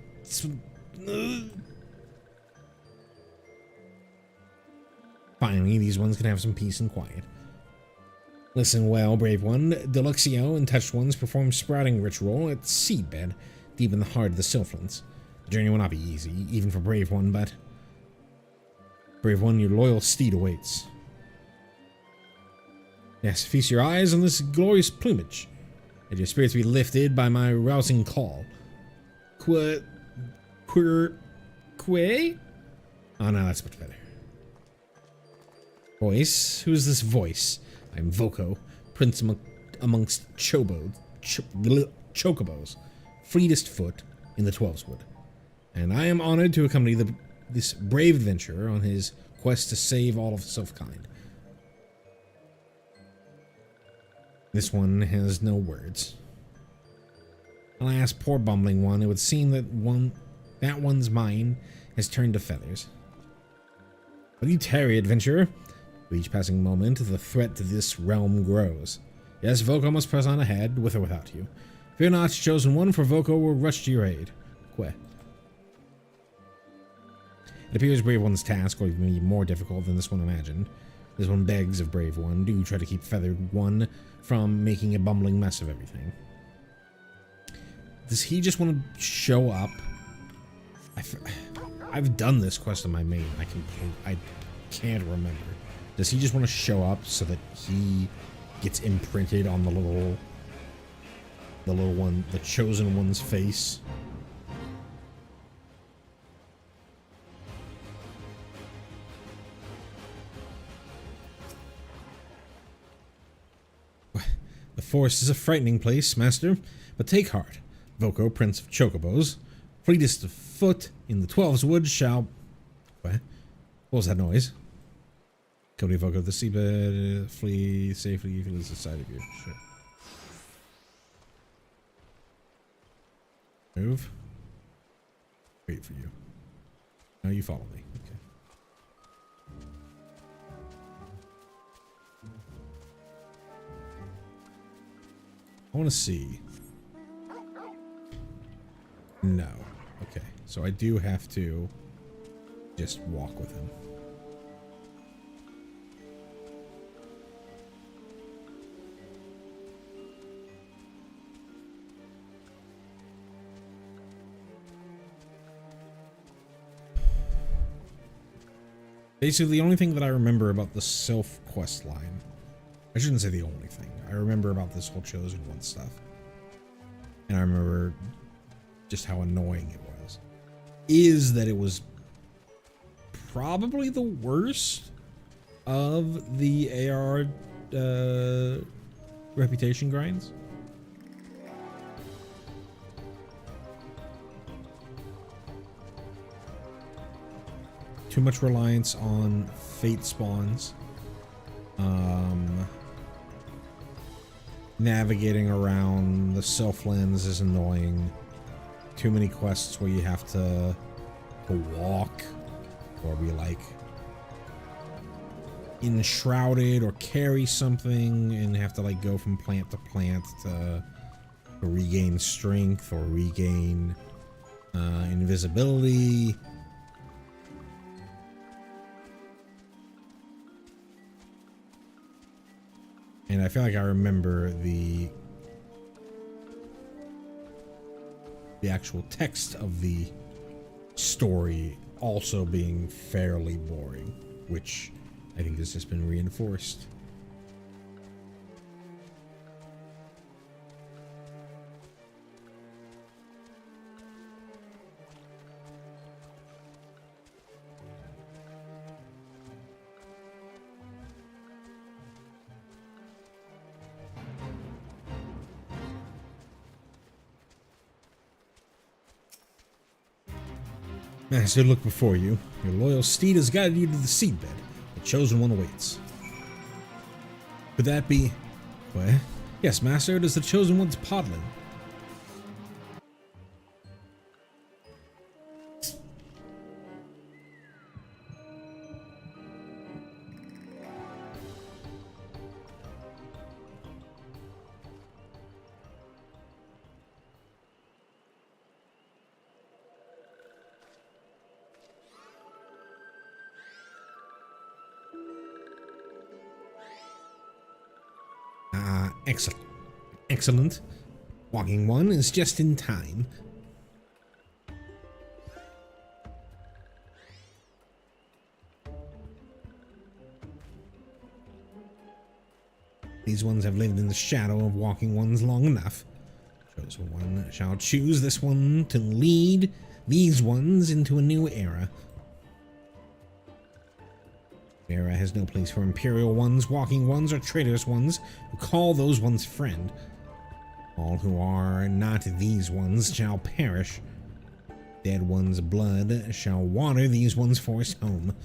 Finally, these ones can have some peace and quiet. Listen well, Brave One. Deluxio and Touched Ones perform sprouting ritual at Seedbed, deep in the heart of the Sylphlands. The journey will not be easy, even for Brave One, but... Brave One, your loyal steed awaits. Yes, feast your eyes on this glorious plumage. Let your spirits be lifted by my rousing call. Quay? Oh no, that's much better. Voice? Who is this voice? I'm Voko, prince amongst chocobos, fleetest foot in the Twelveswood. And I am honored to accompany this brave adventurer on his quest to save all of Sylphkind. This one has no words. Alas, poor Bumbling One, it would seem that one's mind has turned to feathers. Will you tarry, adventurer? With each passing moment, the threat to this realm grows. Yes, Voko must press on ahead, with or without you. Fear not, Chosen One, for Voko will rush to your aid. Quay. It appears Brave One's task will be more difficult than this one imagined. This one begs of Brave One, do try to keep Feathered One from making a bumbling mess of everything. Does he just want to show up? I've done this quest on my main. I can't remember. Does he just want to show up so that he gets imprinted on the little one, the Chosen One's face? The forest is a frightening place, master, but take heart. Voko, Prince of Chocobos, Fleetest of foot in the 12's wood shall... What was that noise? Company folk of the seabed, flee safely if you lose the sight of you. Sure. Move. Wait for you. Now you follow me. Okay. I want to see. No. Okay. So I do have to just walk with him. Basically, the only thing that I remember about the Sylph quest line, I shouldn't say the only thing, I remember about this whole Chosen One stuff, and I remember just how annoying it was, is that it was probably the worst of the AR reputation grinds. Too much reliance on fate spawns. Navigating around the Sylph lens is annoying. Too many quests where you have to walk or be like enshrouded or carry something and have to like go from plant to plant to regain strength or regain invisibility. And I feel like I remember the actual text of the story also being fairly boring, which I think has just been reinforced. Master, look before you. Your loyal steed has guided you to the seedbed. The Chosen One awaits. Could that be... What? Yes, Master, it is the Chosen One's podling. Excellent. Excellent. Walking One is just in time. These ones have lived in the shadow of Walking Ones long enough. Chosen One shall choose this one to lead these ones into a new era. Era has no place for Imperial Ones, Walking Ones, or Traitorous Ones who call those ones friend. All who are not these ones shall perish. Dead ones' blood shall water these ones' forced home.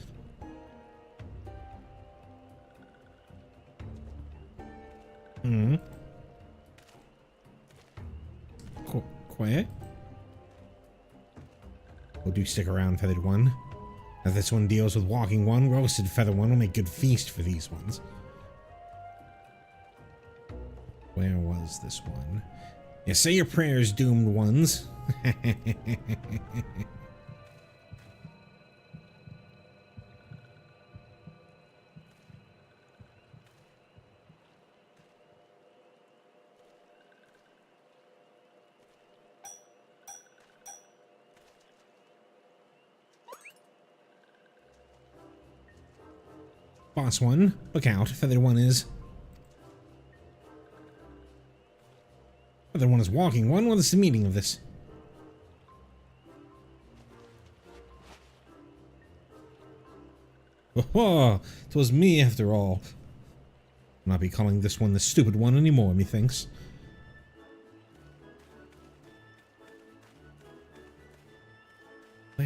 Quiet. Oh, do stick around, Feathered One. As this one deals with Walking One, Roasted Feather One will make good feast for these ones. Where was this one? Yeah, say your prayers, doomed ones. Boss One, look out. Feathered One is... Feathered One is Walking One. What is the meaning of this? Oh, 'twas me after all. I'll not be calling this one the stupid one anymore, methinks.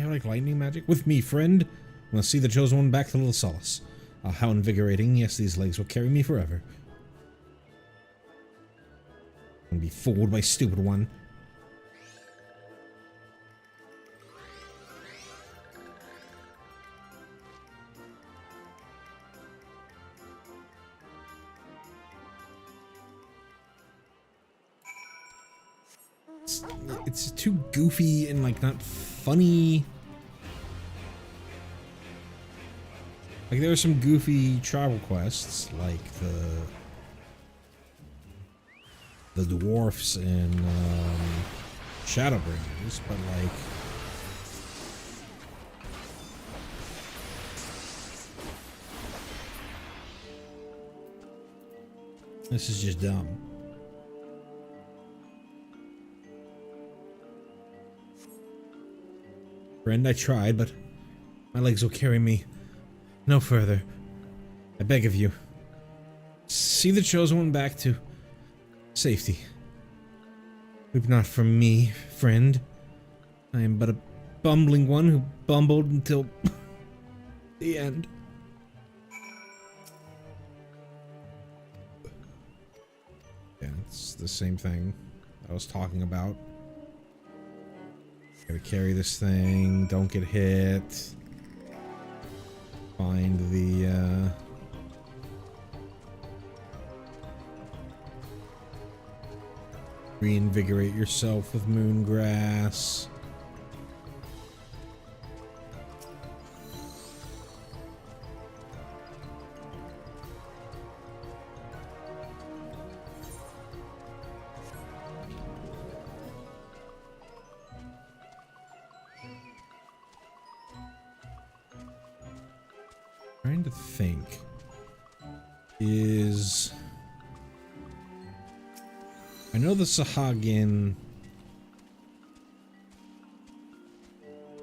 have like lightning magic? With me, friend. I'm gonna see the chosen one back to Little Solace. How invigorating. Yes, these legs will carry me forever. I'm gonna be fooled by stupid one. It's too goofy and like not funny. Like there are some goofy tribal quests, like the dwarfs in Shadowbringers, but like this is just dumb. Friend, I tried, but my legs will carry me no further. I beg of you. See the chosen one back to safety. Weep not for me, friend. I am but a bumbling one who bumbled until the end. Yeah, it's the same thing I was talking about. Gotta carry this thing, don't get hit. Find the reinvigorate yourself with moongrass. Trying to think. I know the Sahagin.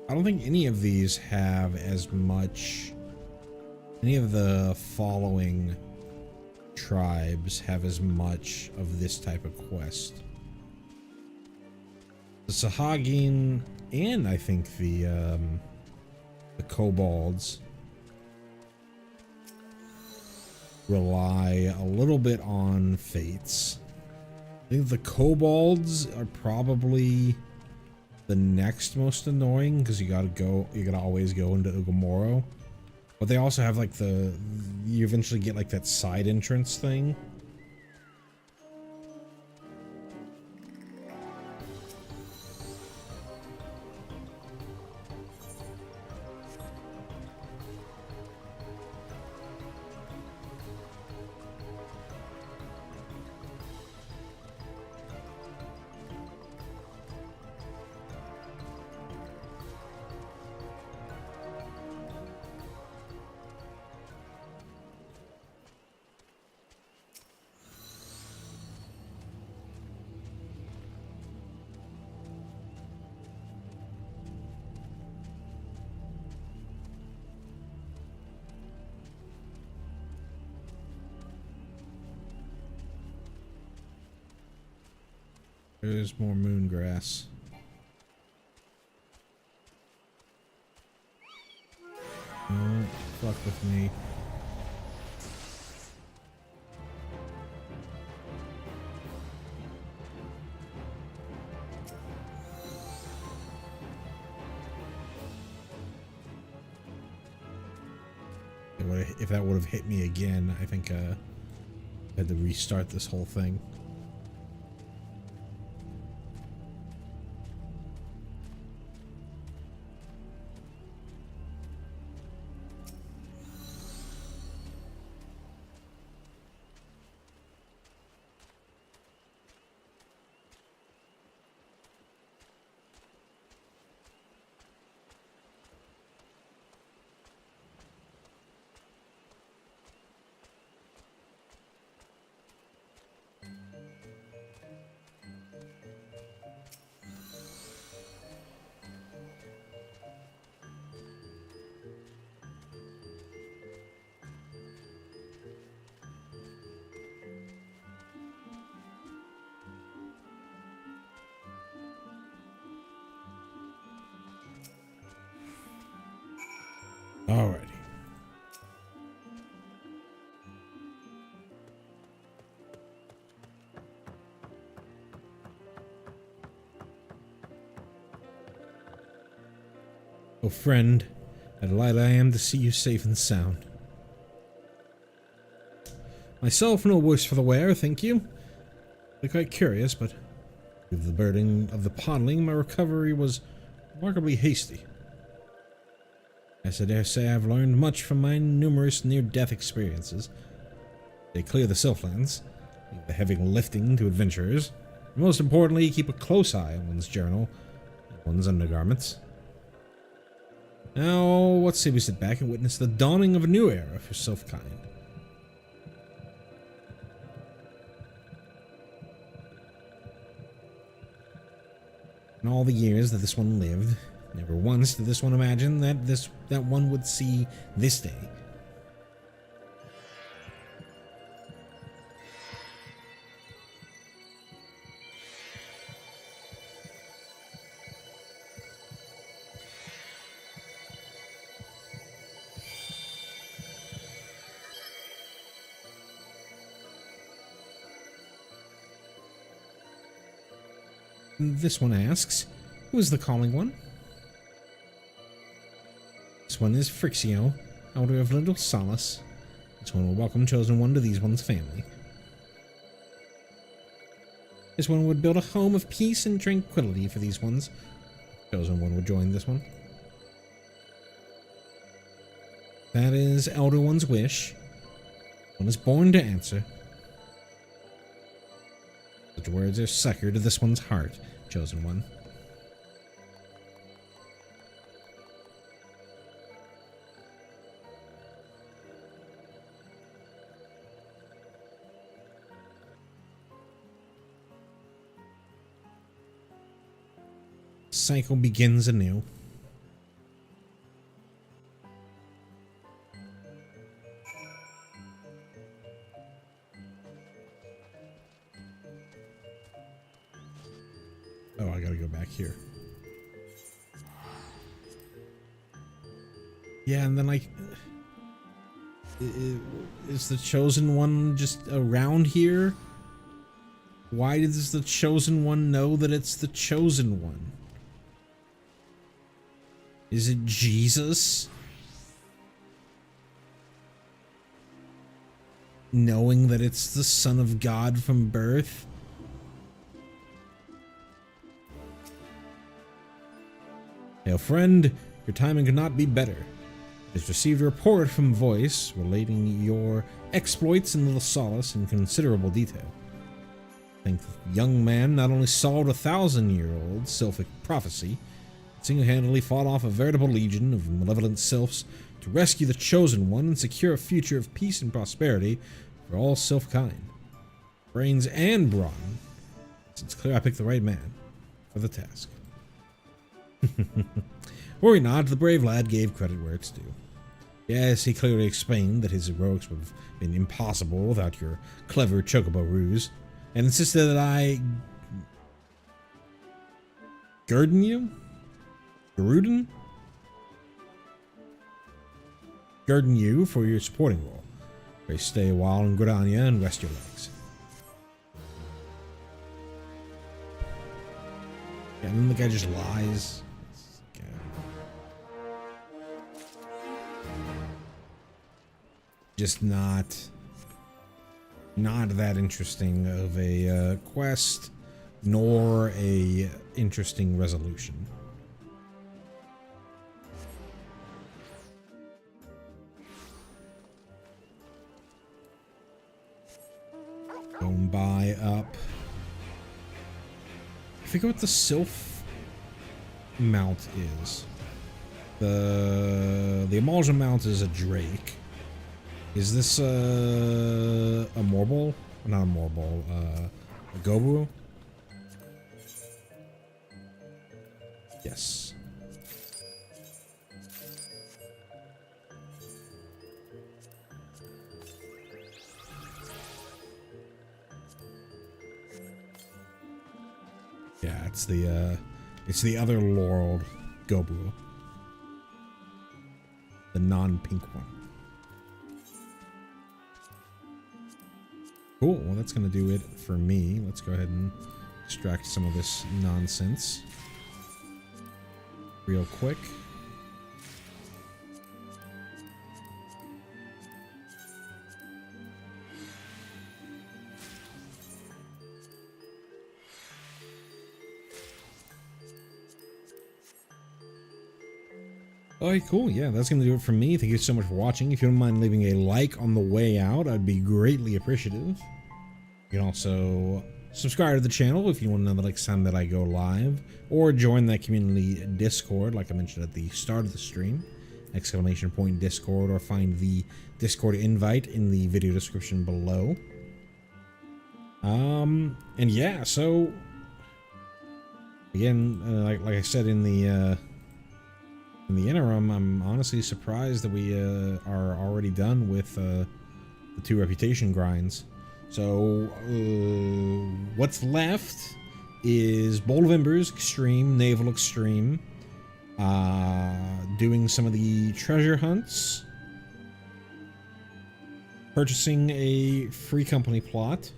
I don't think any of these have as much. Any of the following tribes have as much of this type of quest. The Sahagin and I think the kobolds rely a little bit on fates. I think the kobolds are probably the next most annoying because you gotta always go into Ugamoro. But they also have like you eventually get like that side entrance thing. There's more moongrass. Oh, fuck with me. If that would have hit me again, I think I had to restart this whole thing. Alrighty. Oh, friend, how delighted I am to see you safe and sound. Myself, no worse for the wear, thank you. Be quite curious, but with the burden of the podling, my recovery was remarkably hasty. As I dare say, I've learned much from my numerous near-death experiences. They clear the Sylphlands, leave the heavy lifting to adventurers, and most importantly, keep a close eye on one's journal and one's undergarments. Now, let's say we sit back and witness the dawning of a new era for Sylphkind. In all the years that this one lived, never once did this one imagine that one would see this day. This one asks, who is the calling one? This one is Frixio, elder of Little Solace. This one will welcome Chosen One to these one's family. This one would build a home of peace and tranquility for these ones. Chosen One would join this one. That is Elder One's wish. One is born to answer. Such words are succor to this one's heart, Chosen One. Cycle begins anew. Oh, I gotta go back here. Yeah, and then like, is the Chosen One just around here? Why does the Chosen One know that it's the Chosen One? Is it Jesus? Knowing that it's the Son of God from birth? Hail, friend, your timing could not be better. It has received a report from Voice relating your exploits in Little Solace in considerable detail. I think the young man not only solved a 1,000-year-old sylphic prophecy, but single-handedly fought off a veritable legion of malevolent sylphs to rescue the Chosen One and secure a future of peace and prosperity for all Sylphkind. Brains and brawn. It's clear I picked the right man for the task. Worry not, the brave lad gave credit where it's due. Yes, he clearly explained that his heroics would have been impossible without your clever chocobo ruse, and insisted that I Gurden you? Garuden? Gurden you for your supporting role. Where you stay a while in Gridania and rest your legs. Yeah, and then the guy just lies. Just not that interesting of a quest, nor a interesting resolution. Going by up. I forget what the Sylph mount is. The Emulsion mount is a Drake. Is this a Morbol? Not a Morbol, a Gobru? Yes. Yeah, it's the other Laureled Gobru. the non-pink one. Cool. Well, that's going to do it for me. Let's go ahead and extract some of this nonsense real quick. Alright, cool. Yeah, that's going to do it for me. Thank you so much for watching. If you don't mind leaving a like on the way out, I'd be greatly appreciative. You can also subscribe to the channel if you want to know the next time that I go live, or join that community Discord, like I mentioned at the start of the stream, !Discord, or find the Discord invite in the video description below. And yeah, so again, like I said in the interim, I'm honestly surprised that we are already done with the 2 reputation grinds. So what's left is Bowl of Embers Extreme, Naval Extreme, doing some of the treasure hunts, purchasing a free company plot,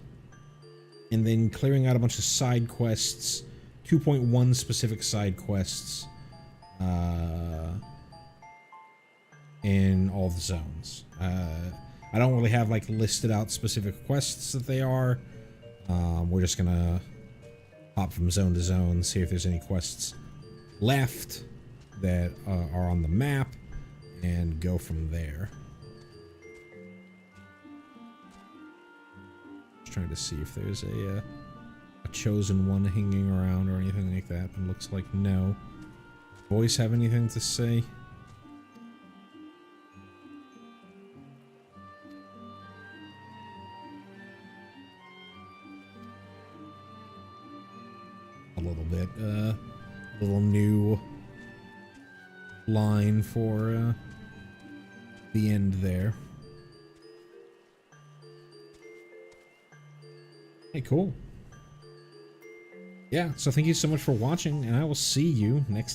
and then clearing out a bunch of side quests, 2.1 specific side quests, in all the zones. I don't really have like listed out specific quests that they are. We're just gonna hop from zone to zone, see if there's any quests left that are on the map, and go from there. Just trying to see if there's a chosen one hanging around or anything like that. It looks like no. Boys have anything to say? A little bit, a little new line for the end there. Hey, cool. Yeah, so thank you so much for watching, and I will see you next time.